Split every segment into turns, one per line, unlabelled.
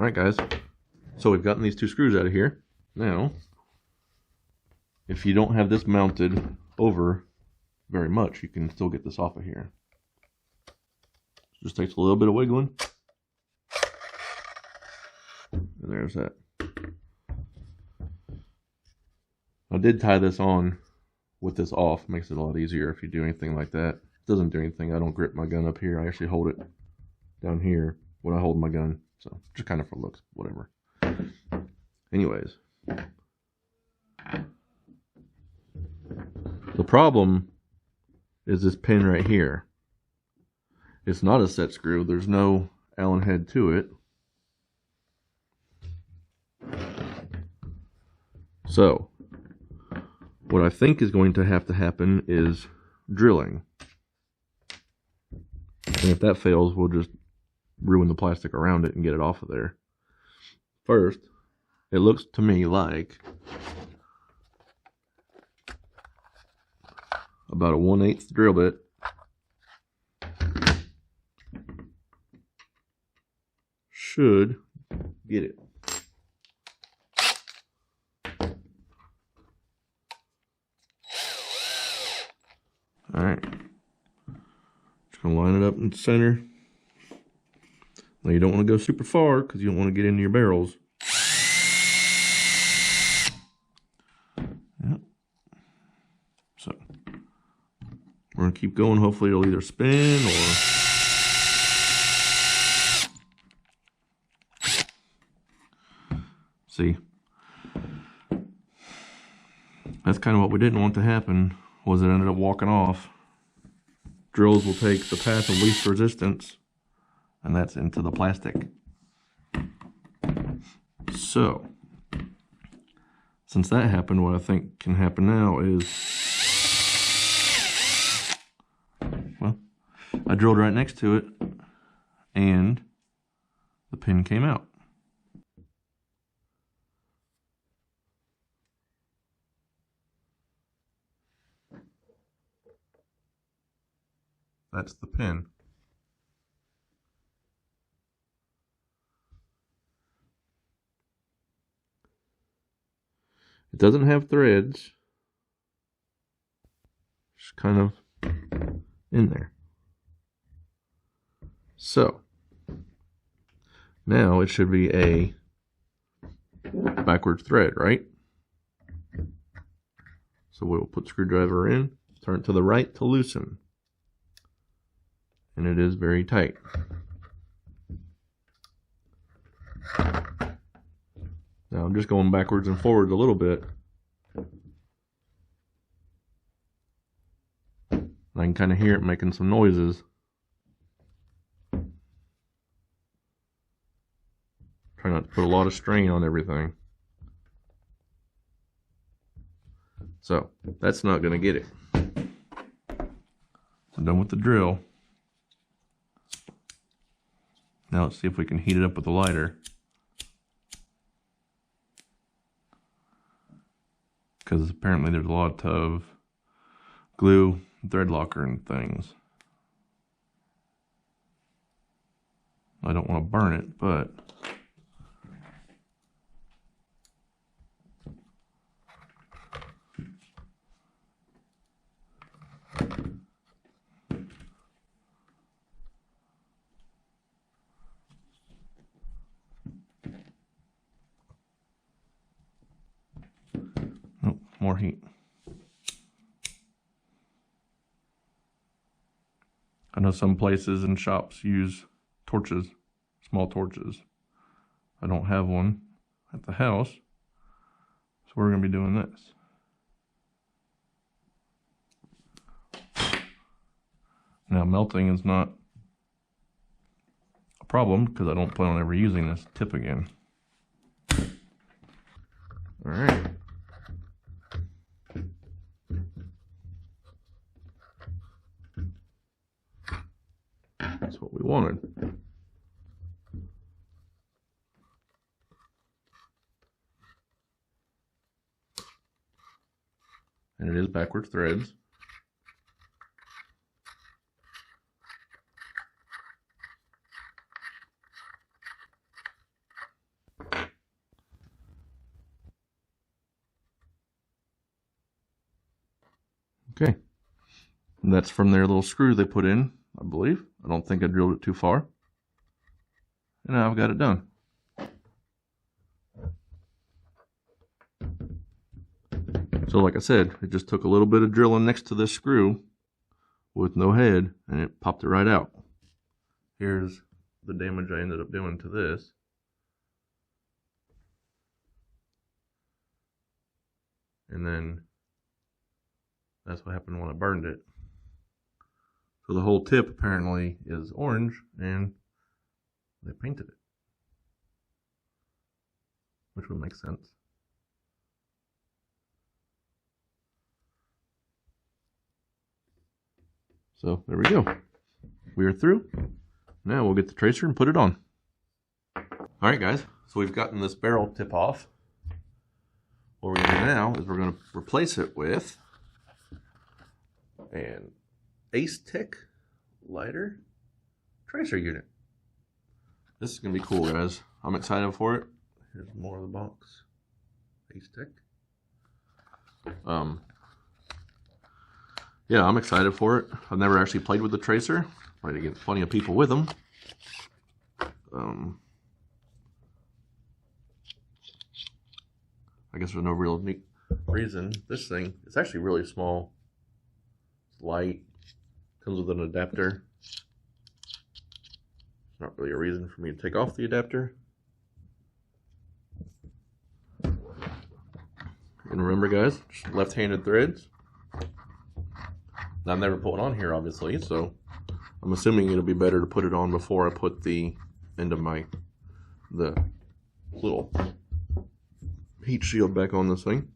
Alright guys, so we've gotten these two screws out of here. Now, if you don't have this mounted over very much, you can still get this off of here. Just takes a little bit of wiggling. And there's that. I did tie this on with this off. Makes it a lot easier if you do anything like that. It doesn't do anything. I don't grip my gun up here. I actually hold it down here when I hold my gun. So just kind of for looks, whatever. Anyways. The problem is this pin right here. It's not a set screw. There's no Allen head to it. So, what I think is going to happen is drilling. And if that fails, we'll just ruin the plastic around it and get it off of there. First, it looks to me like about a 1/8 drill bit should get it. Alright, just going to line it up in the center. Now you don't want to go super far because you don't want to get into your barrels. Yep. So, we're going to keep going. Hopefully it'll either spin or... See, that's kind of what we didn't want to happen, was it ended up walking off. Drills will take the path of least resistance, and that's into the plastic. So, since that happened, what I think can happen now is, well, I drilled right next to it, and the pin came out. That's the pin. It doesn't have threads. Just kind of in there. So, now it should be a backwards thread, right? So we'll put screwdriver in, turn it to the right to loosen. And it is very tight. Now I'm just going backwards and forwards a little bit. I can kind of hear it making some noises. Try not to put a lot of strain on everything. So that's not going to get it. I'm done with the drill. Now let's see if we can heat it up with a lighter. Because apparently there's a lot of glue, thread locker, and things. I don't want to burn it, but more heat. I know some places and shops use torches, small torches. I don't have one at the house, so we're going to be doing this. Now melting is not a problem because I don't plan on ever using this tip again. Alright. That's what we wanted. And it is backwards threads. And that's from their little screw they put in, I believe. I don't think I drilled it too far. And now I've got it done. So like I said, it just took a little bit of drilling next to this screw with no head, and it popped it right out. Here's the damage I ended up doing to this. And then that's what happened when I burned it. So the whole tip apparently is orange, and they painted it, which would make sense. So there we go. We are through. Now we'll get the tracer and put it on. All right, guys. So we've gotten this barrel tip off. What we're going to do now is we're going to replace it with an Acetech lighter tracer unit. This is going to be cool, guys. I'm excited for it. Here's more of the box. Acetech. Yeah, I'm excited for it. I've never actually played with the tracer. Try to get plenty of people with them. I guess there's no real neat reason. This thing, it's actually really small. It's light. Comes with an adapter. Not really a reason for me to take off the adapter. And remember, guys, left-handed threads. I've never put it on here, obviously, so I'm assuming it'll be better to put it on before I put the end of the little heat shield back on this thing.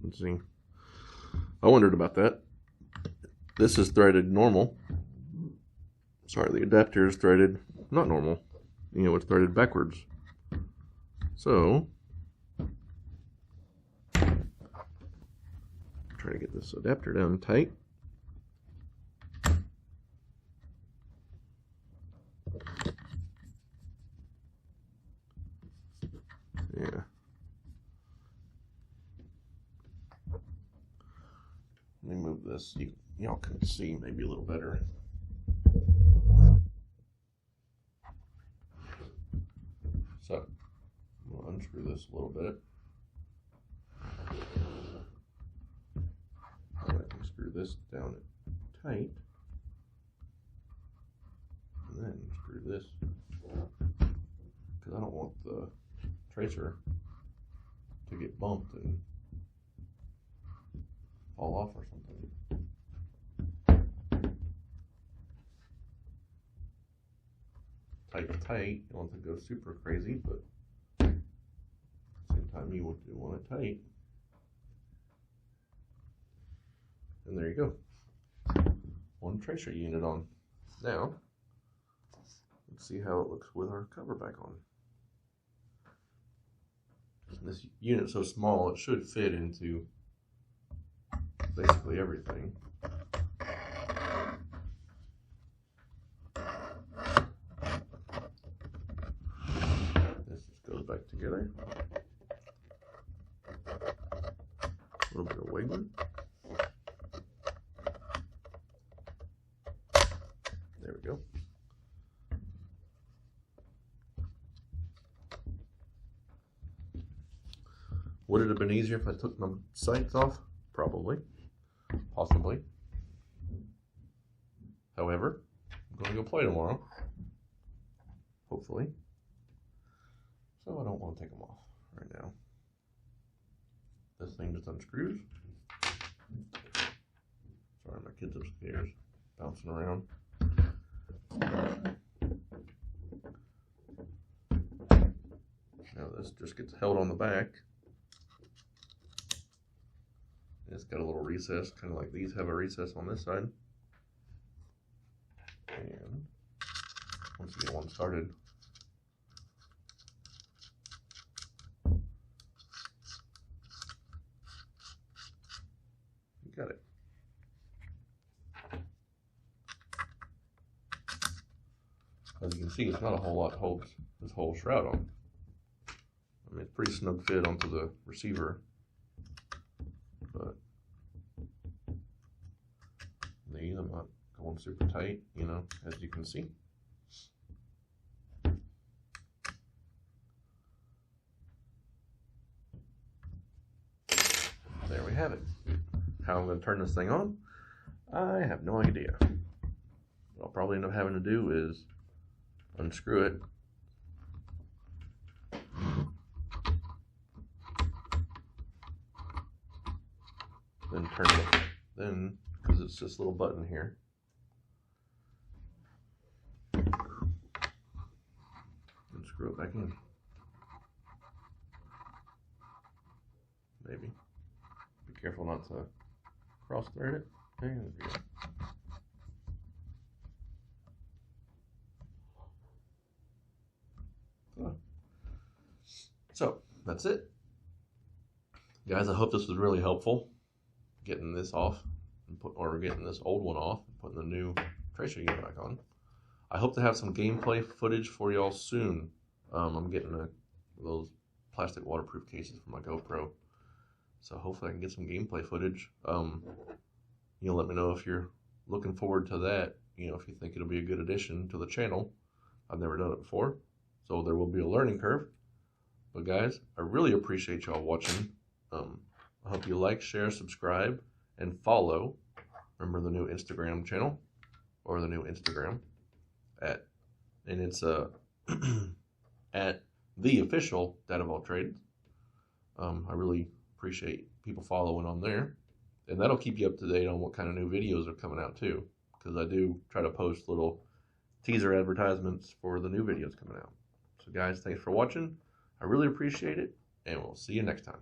Let's see. I wondered about that. This is threaded normal. Sorry, the adapter is threaded not normal. You know, it's threaded backwards. So try to get this adapter down tight. Yeah. Let me move this. Y'all can see maybe a little better. So I'm going to unscrew this a little bit. Screw this down tight, and then screw this, because I don't want the tracer to get bumped and fall off or something. Tight. You don't want it to go super crazy, but at the same time you do want it tight. And there you go. One tracer unit on. Now, let's see how it looks with our cover back on. This unit's so small, it should fit into basically everything. This just goes back together. A little bit of wiggling. There we go. Would it have been easier if I took my sights off? Probably. Possibly. However, I'm going to go play tomorrow. Hopefully. So I don't want to take them off right now. This thing just unscrews. Sorry, my kid's upstairs bouncing around. Now this just gets held on the back. It's got a little recess, kind of like these have a recess on this side. And once you get one started, you got it. As you can see, it's not a whole lot holds this whole shroud on. I mean, it's pretty snug fit onto the receiver, but these I'm not going super tight, you know, as you can see. There we have it. How I'm going to turn this thing on, I have no idea. What I'll probably end up having to do is unscrew it. Then turn it, then, because it's this little button here. And screw it back in. Maybe. Be careful not to cross thread it. There we go. So that's it, guys. I hope this was really helpful, getting this off and getting this old one off and putting the new tracer unit back on. I hope to have some gameplay footage for y'all soon. I'm getting those plastic waterproof cases for my GoPro, so hopefully I can get some gameplay footage. Let me know if you're looking forward to that. If you think it'll be a good addition to the channel. I've never done it before, so there will be a learning curve. But guys, I really appreciate y'all watching. I hope you like, share, subscribe, and follow. Remember the new Instagram channel, or the new Instagram and it's at the official Dad of All Trades. I really appreciate people following on there, and that'll keep you up to date on what kind of new videos are coming out too, because I do try to post little teaser advertisements for the new videos coming out. So guys, thanks for watching. I really appreciate it, and we'll see you next time.